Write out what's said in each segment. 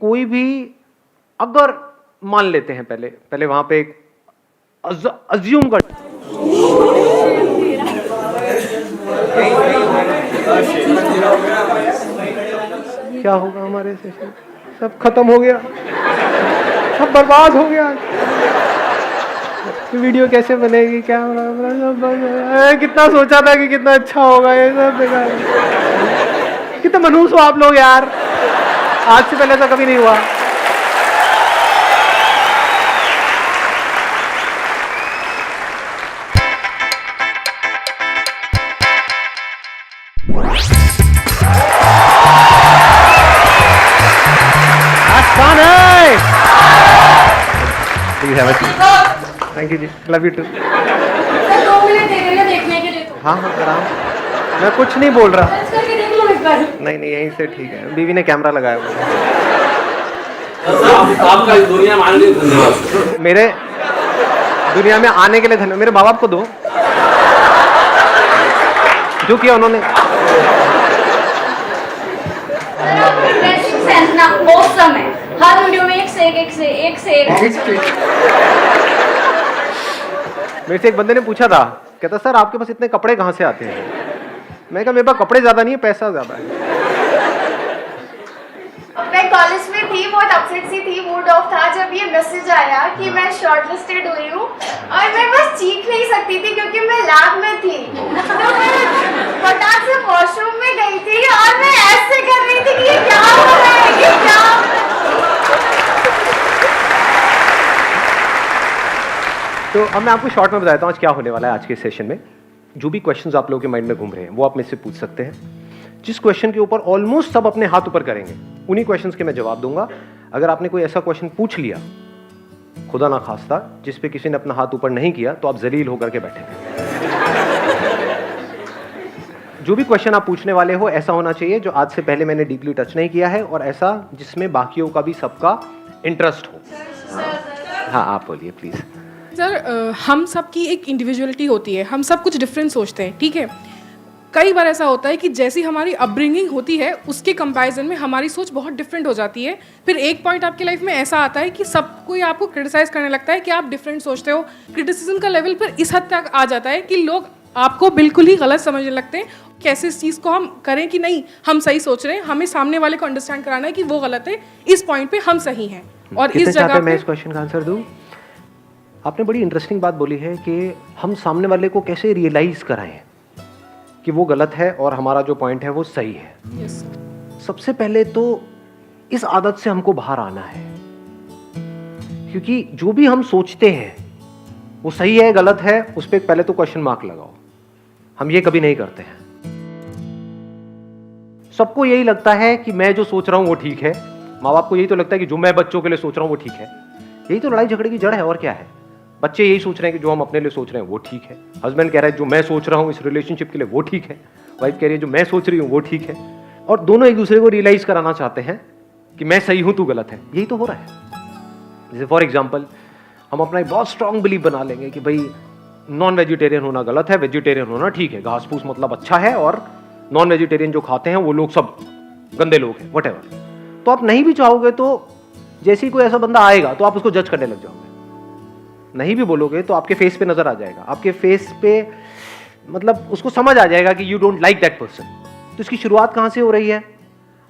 कोई भी अगर मान लेते हैं पहले वहां पे एक अज्यूम कर क्या होगा हमारे सेशन, सब खत्म हो गया, सब बर्बाद हो गया, वीडियो कैसे बनेगी, क्या होगा, कितना सोचा था कि कितना अच्छा होगा, ये सब बेकार। कितने मनहूस हो आप लोग यार, आज से पहले ऐसा कभी नहीं हुआ। थैंक यू जी, लव यू टू। 2 मिनट देखने के लिए तो। हाँ हाँ आराम, मैं कुछ नहीं बोल रहा। करके देख लो एक बार। नहीं यहीं से ठीक है, बीवी ने कैमरा लगाया हुआ है। आपका इस दुनिया में आने के लिए धन्यवाद। मेरे दुनिया में आने के लिए धन्यवाद। मेरे माँ बाप को दो जो किया उन्होंने। ड्रेसिंग सेंस ना ऑसम है, हर वीडियो में एक से एक। मेरे से एक बंदे ने पूछा था, कहता सर आपके पास इतने कपड़े कहाँ से आते हैं। मैं कहा मेरे पास कपड़े ज्यादा नहीं है, पैसा ज्यादा है। मैं कॉलेज में थी, बहुत अपसेट सी थी, मूड ऑफ था जब ये मैसेज आया कि मैं शॉर्टलिस्टेड हुई हूँ, और मैं बस चीख नहीं सकती थी क्योंकि मैं लैब में थी। तो मैं फटाक से वॉशरूम में गई थी और मैं ऐसे कर रही थी कि ये क्या हो रहा है, ये क्या हो रहा है। तो अब मैं आपको शॉर्ट में बताता हूँ आज क्या होने वाला है। आज के सेशन में जो भी क्वेश्चंस आप लोगों के माइंड में घूम रहे हैं वो आप मुझसे पूछ सकते हैं। जिस क्वेश्चन के ऊपर ऑलमोस्ट सब अपने हाथ ऊपर करेंगे उन्हीं क्वेश्चंस के मैं जवाब दूंगा। अगर आपने कोई ऐसा क्वेश्चन पूछ लिया खुदा ना खास्ता जिस पे किसी ने अपना हाथ ऊपर नहीं किया तो आप जलील होकर के बैठेंगे। जो भी क्वेश्चन आप पूछने वाले हो ऐसा होना चाहिए जो आज से पहले मैंने डीपली टच नहीं किया है, और ऐसा जिसमें बाकियों का भी सबका इंटरेस्ट हो। हाँ आप बोलिए प्लीज। सर हम सब की एक इंडिविजुअलिटी होती है, हम सब कुछ डिफरेंट सोचते हैं, ठीक है। कई बार ऐसा होता है कि जैसी हमारी अपब्रिंगिंग होती है उसके कंपैरिजन में हमारी सोच बहुत डिफरेंट हो जाती है। फिर एक पॉइंट आपकी लाइफ में ऐसा आता है कि सब कोई आपको क्रिटिसाइज करने लगता है कि आप डिफरेंट सोचते हो। क्रिटिसिज्म का लेवल पर इस हद तक आ जाता है कि लोग आपको बिल्कुल ही गलत समझने लगते हैं। कैसे इस चीज़ को हम करें कि नहीं हम सही सोच रहे हैं, हमें सामने वाले को अंडरस्टैंड कराना है कि वो गलत है, इस पॉइंट पे हम सही हैं। और इस जगह पे मैं इस क्वेश्चन का आंसर दूं। आपने बड़ी इंटरेस्टिंग बात बोली है कि हम सामने वाले को कैसे रियलाइज कराएं कि वो गलत है और हमारा जो पॉइंट है वो सही है। Yes. सबसे पहले तो इस आदत से हमको बाहर आना है, क्योंकि जो भी हम सोचते हैं वो सही है गलत है उस पर पहले तो क्वेश्चन मार्क लगाओ। हम ये कभी नहीं करते हैं। सबको यही लगता है कि मैं जो सोच रहा हूं वो ठीक है। माँ बाप को यही तो लगता है कि जो मैं बच्चों के लिए सोच रहा हूं वो ठीक है। यही तो लड़ाई झगड़े की जड़ है और क्या है। बच्चे यही सोच रहे हैं कि जो हम अपने लिए सोच रहे हैं वो ठीक है। हस्बैंड कह रहा है जो मैं सोच रहा हूँ इस रिलेशनशिप के लिए वो ठीक है। वाइफ कह रही है जो मैं सोच रही हूँ वो ठीक है। और दोनों एक दूसरे को रियलाइज कराना चाहते हैं कि मैं सही हूँ तू गलत है। यही तो हो रहा है। जैसे फॉर एग्जाम्पल हम अपना एक बहुत स्ट्रांग बिलीव बना लेंगे कि भाई नॉन वेजिटेरियन होना गलत है, वेजिटेरियन होना ठीक है। घास फूस मतलब अच्छा है और नॉन वेजिटेरियन जो खाते हैं वो लोग सब गंदे लोग हैं, व्हाटएवर। तो आप नहीं भी चाहोगे तो जैसे ही कोई ऐसा बंदा आएगा तो आप उसको जज करने लग जाओगे। नहीं भी बोलोगे तो आपके फेस पे नजर आ जाएगा, आपके फेस पे मतलब उसको समझ आ जाएगा कि you don't like that person. तो इसकी शुरुआत कहां से हो रही है?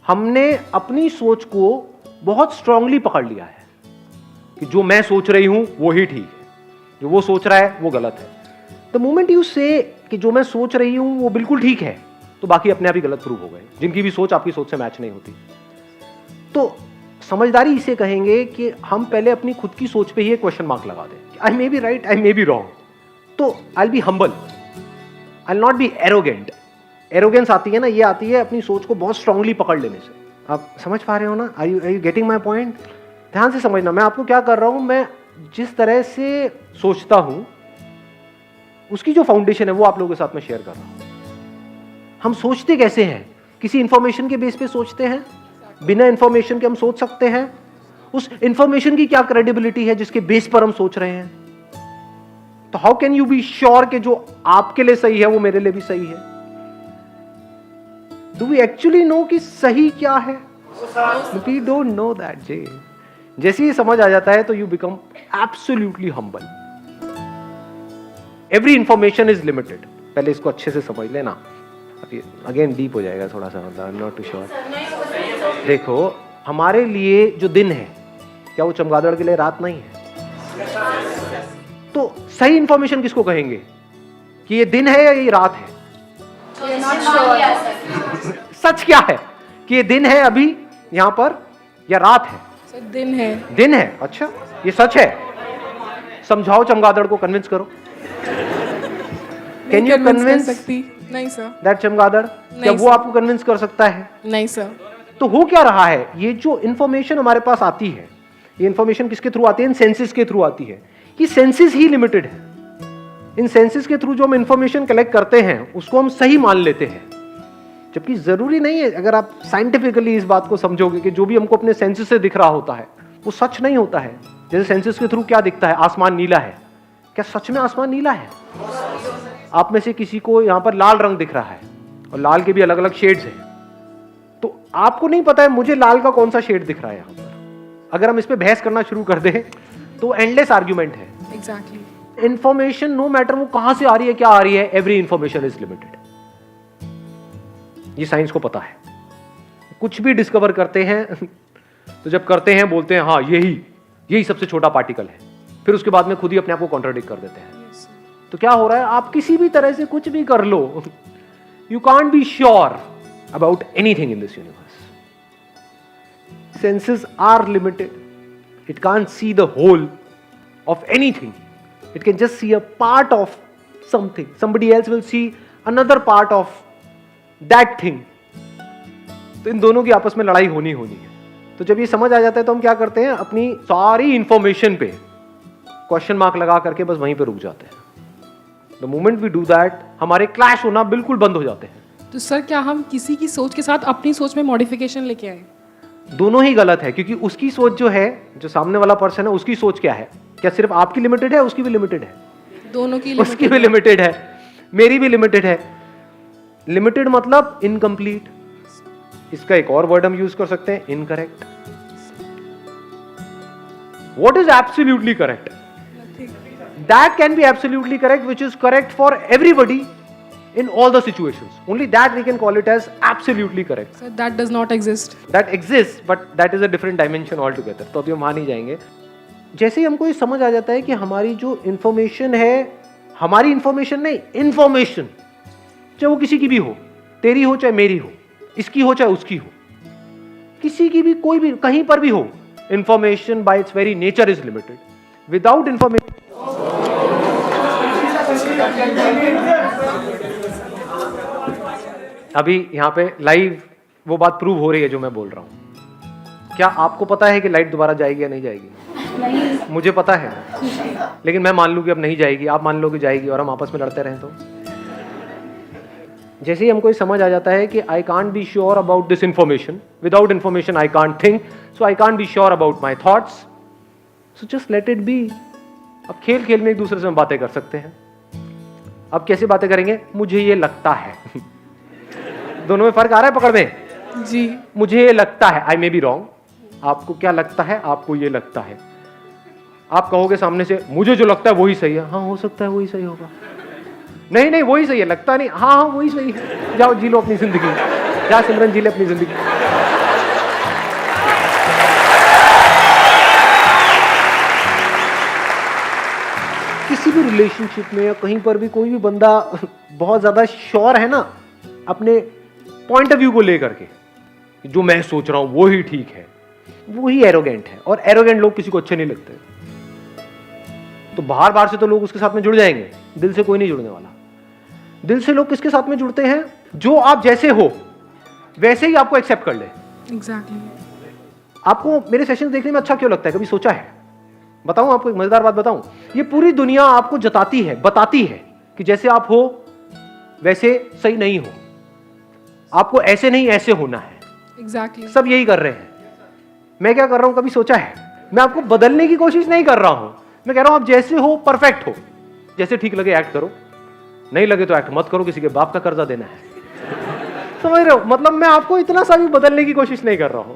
हमने अपनी सोच को बहुत स्ट्रांगली पकड़ लिया है कि जो मैं सोच रही हूं वो ही ठीक है, जो वो सोच रहा है वो गलत है। द मोमेंट यू से कि जो मैं सोच रही हूं वो बिल्कुल ठीक है तो बाकी अपने आप ही गलत प्रूव हो गए, जिनकी भी सोच आपकी सोच से मैच नहीं होती। तो समझदारी इसे कहेंगे कि हम पहले अपनी खुद की सोच पे ही एक क्वेश्चन मार्क लगा दें। I may be right, I may be wrong. तो I will be humble, I will not be arrogant. Arrogance आती है ना, ये आती है अपनी सोच को बहुत स्ट्रांगली पकड़ लेने से। आप समझ पा रहे हो ना? Are you getting my point? ध्यान से समझना मैं आपको क्या कर रहा हूं। मैं जिस तरह से सोचता हूं उसकी जो फाउंडेशन है वो आप लोगों के साथ में शेयर कर रहा हूं। हम सोचते कैसे हैं? किसी इंफॉर्मेशन के बेस पे सोचते हैं। बिना इंफॉर्मेशन के हम सोच सकते हैं। उस इंफॉर्मेशन की क्या क्रेडिबिलिटी है जिसके बेस पर हम सोच रहे हैं? तो how can you be sure कि जो आपके लिए सही है वो मेरे लिए भी सही है? डू वी एक्चुअली नो कि सही क्या है? वी डोंट नो दैट जे। जैसे ही समझ आ जाता है तो you become absolutely humble. Every information is limited. पहले इसको अच्छे से समझ लेना, अभी अगेन डीप हो जाएगा थोड़ा सा, I am not too sure. देखो हमारे लिए जो दिन है, क्या वो चमगादड़ के लिए रात नहीं है? तो सही इंफॉर्मेशन किसको कहेंगे कि ये दिन है या ये रात है? सच क्या है कि ये दिन है अभी यहां पर या रात है? सर दिन है। दिन है। अच्छा, ये सच है। समझाओ चमगादड़ को, कन्विंस करो। कैन यू कन्विंस सकती? नहीं सर। दैट चमगादड़, क्या वो आपको कन्विंस कर सकता है? नहीं सर। तो हो क्या रहा है, ये जो इंफॉर्मेशन हमारे पास आती है, ये इंफॉर्मेशन किसके थ्रू आती है? इन सेंसेस के थ्रू आती है। ये सेंसेस ही लिमिटेड है। इन सेंसेस के थ्रू जो हम इंफॉर्मेशन कलेक्ट करते हैं उसको हम सही मान लेते हैं, जबकि जरूरी नहीं है। अगर आप साइंटिफिकली इस बात को समझोगे कि जो भी हमको अपने सेंसेस से दिख रहा होता है वो सच नहीं होता है। जैसे सेंसेस के थ्रू क्या दिखता है? आसमान नीला है। क्या सच में आसमान नीला है? आप में से किसी को यहां पर लाल रंग दिख रहा है और लाल के भी अलग अलग शेड्स हैं, तो आपको नहीं पता है मुझे लाल का कौन सा शेड दिख रहा है यहां पर। अगर हम इस पे बहस करना शुरू कर दें तो एंडलेस आर्ग्यूमेंट है। एग्जैक्टली। इंफॉर्मेशन नो मैटर वो कहां से आ रही है, क्या आ रही है, एवरी इंफॉर्मेशन इज लिमिटेड। ये साइंस को पता है। कुछ भी डिस्कवर करते हैं तो जब करते हैं बोलते हैं हाँ यही सबसे छोटा पार्टिकल है, फिर उसके बाद में खुद ही अपने आप को कॉन्ट्राडिक्ट कर देते हैं। तो क्या हो रहा है, आप किसी भी तरह से कुछ भी कर लो, you can't be sure about anything in this universe. Senses are limited. It can't see the whole of anything. It can just see a part of something. Somebody else will see another part of that thing. तो इन दोनों की आपस में लड़ाई होनी है। तो जब ये समझ आ जाता है तो हम क्या करते हैं, अपनी सारी इंफॉर्मेशन पे क्वेश्चन मार्क लगा करके बस वहीं पे रुक जाते हैं। The moment we do that, हमारे क्लैश होना बिल्कुल बंद हो जाते हैं। तो सर क्या हम किसी की सोच के साथ अपनी सोच में मॉडिफिकेशन लेके आए? दोनों ही गलत है, क्योंकि उसकी सोच जो है, जो सामने वाला पर्सन है, उसकी सोच क्या है? क्या सिर्फ आपकी लिमिटेड है? उसकी भी लिमिटेड है। दोनों की उसकी भी लिमिटेड है, मेरी भी लिमिटेड है। लिमिटेड मतलब इनकम्प्लीट। इसका एक और वर्ड हम यूज कर सकते हैं, incorrect. What is absolutely correct? That can be absolutely correct which is correct for everybody in all the situations. Only that we can call it as absolutely correct. Sir, that does not exist. That exists, but that is a different dimension altogether. तो अभी हम वहाँ नहीं जाएंगे। जैसे ही हमको ये समझ आ जाता है कि हमारी जो इंफॉर्मेशन है, हमारी इंफॉर्मेशन नहीं, इंफॉर्मेशन चाहे वो किसी की भी हो, तेरी हो चाहे मेरी हो, इसकी हो चाहे उसकी हो, किसी की भी, कोई भी, कहीं पर भी हो, information bye it's very nature is limited. Without information अभी यहाँ पे लाइव वो बात प्रूव हो रही है जो मैं बोल रहा हूँ। क्या आपको पता है कि लाइट दोबारा जाएगी या नहीं जाएगी? नहीं। मुझे पता है, लेकिन मैं मान लूँ कि अब नहीं जाएगी, आप मान लो कि जाएगी, और हम आपस में लड़ते रहें तो? जैसे ही हमको ये समझ आ जाता है कि I can't be sure about this information, without information I can't think, so I can't be sure about my thoughts, so just let it be. अब खेल खेल में एक दूसरे से हम बातें कर सकते हैं। अब कैसे बातें करेंगे? मुझे ये लगता है। दोनों में फर्क आ रहा है पकड़ में जी। मुझे ये लगता है, आई मे बी रॉन्ग। आपको क्या लगता है? आपको ये लगता है। आप कहोगे सामने से मुझे जो लगता है वही सही है। हाँ, हो सकता है वही सही होगा। नहीं नहीं, वही सही है, लगता नहीं। हाँ हाँ, वही सही है। जाओ जी लो अपनी जिंदगी, जा सिमरन जी ले अपनी जिंदगी। किसी भी रिलेशनशिप में या कहीं पर भी कोई भी बंदा बहुत ज्यादा श्योर है ना अपने पॉइंट ऑफ व्यू को लेकर के, जो मैं सोच रहा हूं वो ही ठीक है, वो ही एरोगेंट है। और एरोगेंट लोग किसी को अच्छे नहीं लगते। तो बाहर बाहर से तो लोग उसके साथ में जुड़ जाएंगे, दिल से कोई नहीं जुड़ने वाला। दिल से लोग किसके साथ में जुड़ते हैं? जो आप जैसे हो वैसे ही आपको एक्सेप्ट कर ले। एग्जैक्टली। आपको मेरे सेशन देखने में अच्छा क्यों लगता है? कभी सोचा है? बताऊं आपको एक मजेदार बात बताऊं? ये पूरी दुनिया आपको जताती है, बताती है कि जैसे आप हो वैसे सही नहीं हो, आपको ऐसे नहीं ऐसे होना है। एग्जैक्टली। सब यही कर रहे हैं। मैं क्या कर रहा हूं? कभी सोचा है? मैं आपको बदलने की कोशिश नहीं कर रहा हूं। मैं कह रहा हूं आप जैसे हो परफेक्ट हो, जैसे ठीक लगे एक्ट करो, नहीं लगे तो एक्ट मत करो, किसी के बाप का कर्जा देना है। समझ रहे हो? मतलब मैं आपको इतना सा भी बदलने की कोशिश नहीं कर रहा हूं।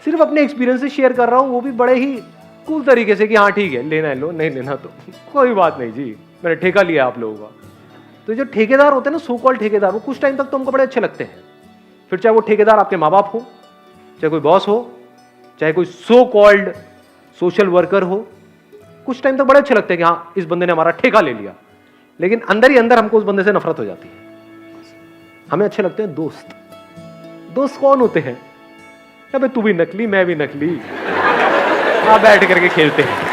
सिर्फ अपने एक्सपीरियंस से शेयर कर रहा हूँ, वो भी बड़े ही कूल तरीके से कि हाँ ठीक है, लेना है लो, नहीं लेना तो कोई बात नहीं जी, मैंने ठेका लिया आप लोगों का। तो जो ठेकेदार होते हैं ना, सो कॉल्ड ठेकेदार, वो कुछ टाइम तक तो हमको बड़े अच्छे लगते हैं। फिर चाहे वो ठेकेदार आपके माँ बाप हो, चाहे कोई बॉस हो, चाहे कोई सो कॉल्ड सोशल वर्कर हो, कुछ टाइम तक बड़े अच्छे लगते हैं कि हाँ इस बंदे ने हमारा ठेका ले लिया। लेकिन अंदर ही अंदर हमको उस बंदे से नफरत हो जाती है। हमें अच्छे लगते हैं दोस्त। दोस्त कौन होते हैं? अबे तू भी नकली, मैं भी नकली, बैठ करके खेलते हैं।